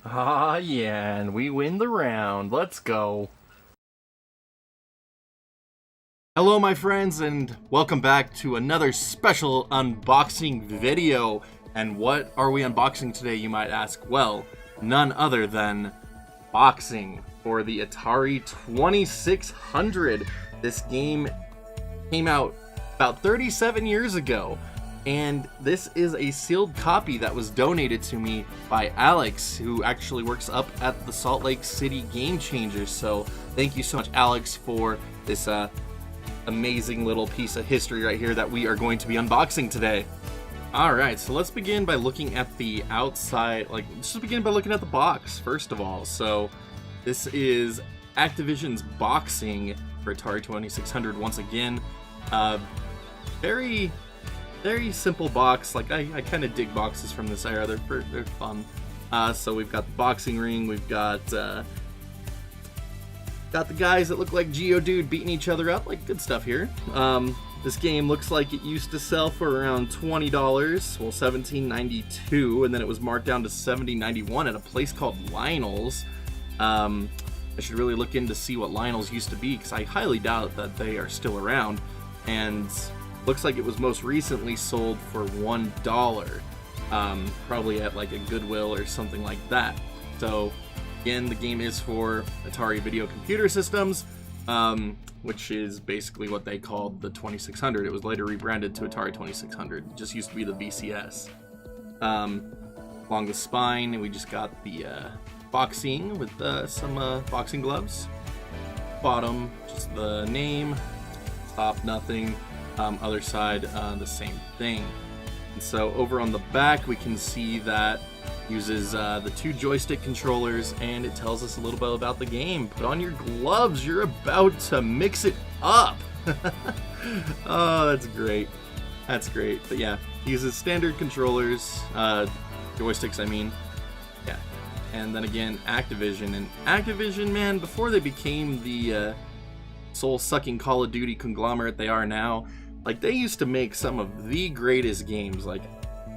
Ah, yeah, and we win the round. Let's go. Hello, my friends, and welcome back to another special unboxing video. And what are we unboxing today, you might ask? Well, none other than boxing for the Atari 2600. This game came out about 37 years ago. And this is a sealed copy that was donated to me by Alex, who actually works up at the Salt Lake City Game Changers. So thank you so much, Alex, for this amazing little piece of history right here that we are going to be unboxing today. Alright, so let's begin by looking at the outside, let's just begin by looking at the box, first of all. So this is Activision's boxing for Atari 2600 once again. Very simple box. Like I kind of dig boxes from this era. They're fun. So we've got the boxing ring. We've got the guys that look like Geodude beating each other up. Like, good stuff here. This game looks like it used to sell for around $20. Well, $17.92, and then it was marked down to $70.91 at a place called Lionel's. I should really look in to see what Lionel's used to be, because I highly doubt that they are still around. And looks like it was most recently sold for $1, probably at like a Goodwill or something like that. So again, the game is for Atari Video Computer Systems, which is basically what they called the 2600. It was later rebranded to Atari 2600. It just used to be the VCS. Along the spine, we just got the boxing with some boxing gloves. Bottom, just the name. Top, nothing. Other side, the same thing. And so over on the back, we can see that uses the two joystick controllers, and it tells us a little bit about the game. Put on your gloves, you're about to mix it up. Oh, that's great. That's great. But yeah, uses standard controllers, joysticks, I mean. Yeah. And then again, Activision. And Activision, man, before they became the soul-sucking Call of Duty conglomerate they are now, like, they used to make some of the greatest games. Like,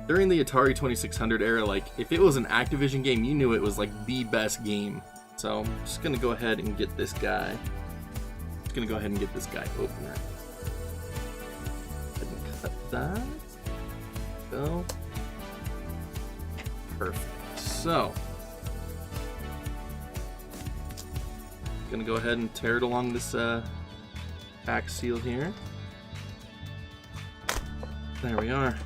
during the Atari 2600 era, like, if it was an Activision game, you knew it was like the best game. So I'm just gonna go ahead and get this guy. Open right. Cut that. Go. Perfect. So gonna go ahead and tear it along this back seal here. There we are.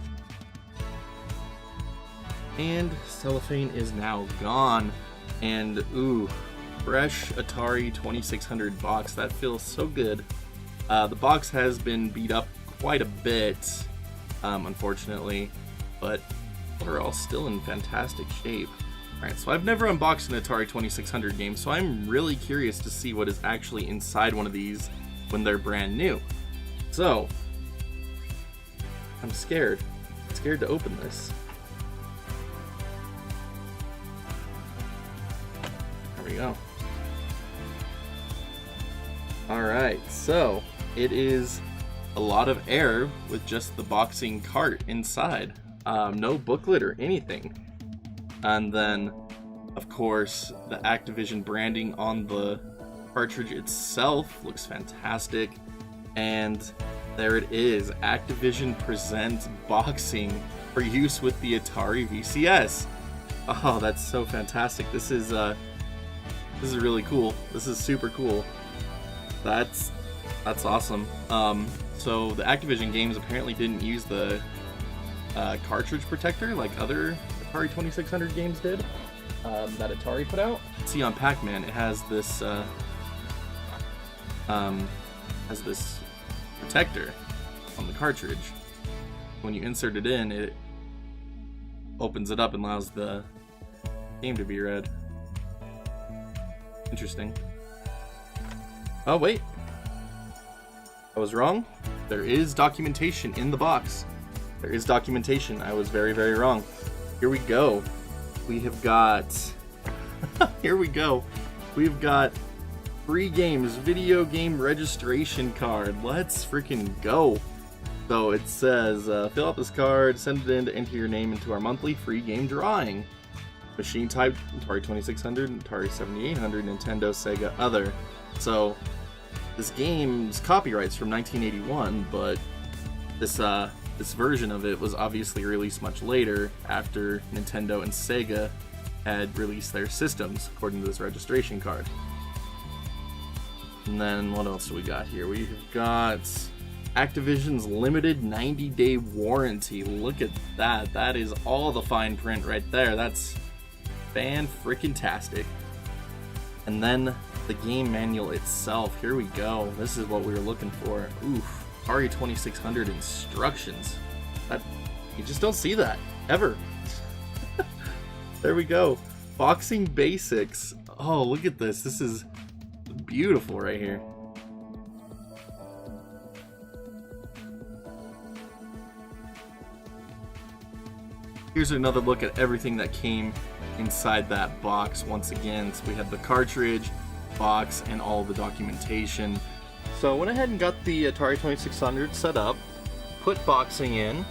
And cellophane is now gone. And ooh, fresh Atari 2600 box. That feels so good. The box has been beat up quite a bit, unfortunately, but we're all still in fantastic shape. Alright, so I've never unboxed an Atari 2600 game, so I'm really curious to see what is actually inside one of these when they're brand new. So I'm scared to open this. There we go. Alright, so it is a lot of air with just the boxing cart inside. No booklet or anything. And then, of course, the Activision branding on the cartridge itself looks fantastic. And there it is, Activision presents boxing for use with the Atari VCS. Oh, that's so fantastic. This is really cool. This is super cool. That's awesome. So the Activision games apparently didn't use the cartridge protector like other Atari 2600 games did, that Atari put out. See, on Pac-Man, it has this protector on the cartridge. When you insert it in, it opens it up and allows the game to be read. Interesting. Oh wait, I was wrong. There is documentation in the box. There is documentation. I was very, very wrong. Here we go. We have got here we go. We've got free games, video game registration card. Let's freaking go. So it says, fill out this card, send it in to enter your name into our monthly free game drawing. machine type, Atari 2600, Atari 7800, Nintendo, Sega, other. So this game's copyright's from 1981, but this version of it was obviously released much later after Nintendo and Sega had released their systems, according to this registration card. And then what else do we got here? We've got Activision's limited 90-day warranty. Look at that. That is all the fine print right there. That's fan-freaking-tastic. And then the game manual itself. Here we go. This is what we were looking for. Oof. Atari 2600 instructions. That, you just don't see that ever. There we go. Boxing basics. Oh, look at this. This is beautiful right here. Here's another look at everything that came inside that box. Once again, so we had the cartridge, box, and all the documentation. So I went ahead and got the Atari 2600 set up, put boxing in,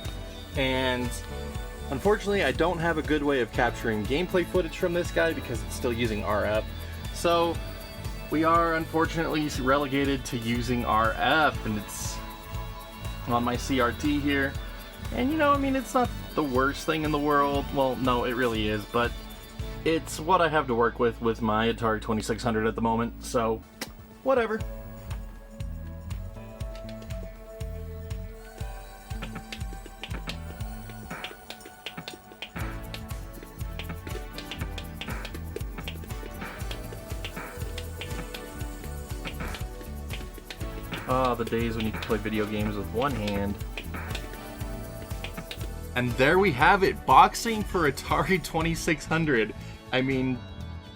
and unfortunately I don't have a good way of capturing gameplay footage from this guy because it's still using RF. So we are unfortunately relegated to using RF, and it's on my CRT here. And you know, I mean, it's not the worst thing in the world. Well, no, it really is, but it's what I have to work with my Atari 2600 at the moment, so whatever. Ah, the days when you could play video games with one hand. And there we have it, boxing for Atari 2600. I mean,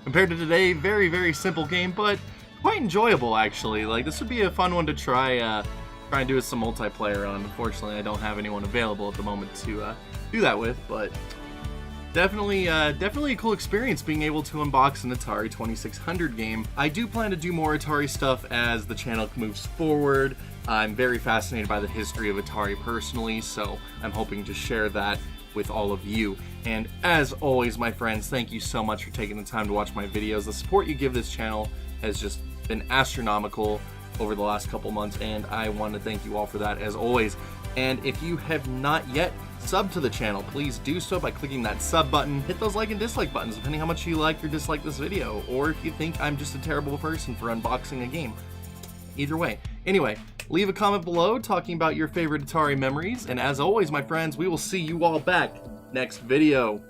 compared to today, very, very simple game, but quite enjoyable actually. Like, this would be a fun one to try and do some multiplayer on. Unfortunately, I don't have anyone available at the moment to do that with, but definitely a cool experience being able to unbox an Atari 2600 game. I do plan to do more Atari stuff as the channel moves forward. I'm very fascinated by the history of Atari personally, so I'm hoping to share that with all of you. And as always, my friends, thank you so much for taking the time to watch my videos. The support you give this channel has just been astronomical over the last couple months, and I want to thank you all for that as always. And if you have not yet subbed to the channel, please do so by clicking that sub button. Hit those like and dislike buttons depending how much you like or dislike this video, or if you think I'm just a terrible person for unboxing a game. Either way. Anyway, leave a comment below talking about your favorite Atari memories, and as always, my friends, we will see you all back next video.